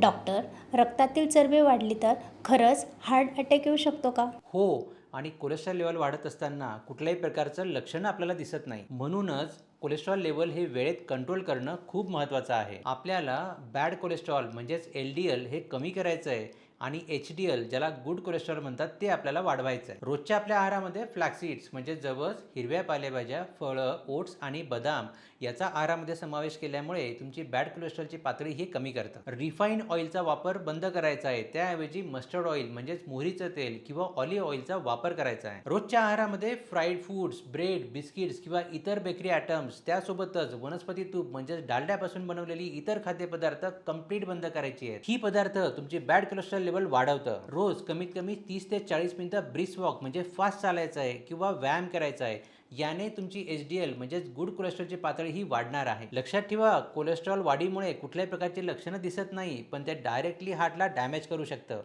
Doctor, रक्तातील चरबी वाढली तर खरंच हार्ट अटॅक येऊ शकतो का? हो. आणि कोलेस्ट्रॉल लेवल वाढत असताना कुठल्याही प्रकारचं लक्षण आपल्याला दिसत नाही. म्हणूनच कोलेस्ट्रॉल लेवल हे वेळेत कंट्रोल करणं खूप महत्त्वाचं आहे. आपल्याला बॅड कोलेस्ट्रॉल म्हणजेच LDL हे कमी करायचं आहे आणि HDL ज्याला गुड कोलेस्ट्रॉल म्हणतात ते आपल्याला वाढवायचं आहे. रोजच्या आपल्या आहारामध्ये फ्लॅक्सीड्स म्हणजे जवस, हिरव्या पालेभाज्या, फळं, ओट्स आणि बदाम याचा आहारामध्ये समावेश केल्यामुळे तुमची बॅड कोलेस्ट्रॉलची पातळी ही कमी करतं. रिफाईंड ऑइलचा वापर बंद करायचा आहे. त्याऐवजी मस्टर्ड ऑइल म्हणजेच मोहरीचं तेल किंवा ऑलिव्ह ऑइलचा वापर करायचा आहे. रोजच्या आहारामध्ये फ्राईड फूड्स, ब्रेड, बिस्किट्स किंवा इतर बेकरी आयटम्स त्यासोबतच वनस्पती तूप म्हणजेच डालड्यापासून बनवलेली इतर खाद्यपदार्थ कंप्लीट बंद करायची आहेत. ही पदार्थ तुमची बॅड कोलेस्ट्रॉल लेवल वाढवतं. रोज कमीत कमी 30 ते 40 मिनिटं ब्रिस्क वॉक म्हणजे फास्ट चालायचं आहे किंवा व्यायाम करायचा आहे. याने तुमची HDL म्हणजेच गुड कोलेस्ट्रॉलची पातळी ही वाढणार आहे. लक्षात ठेवा, कोलेस्ट्रॉल वाढीमुळे कुठल्याही प्रकारची लक्षणं दिसत नाही, पण ते डायरेक्टली हार्टला डॅमेज करू शकतं.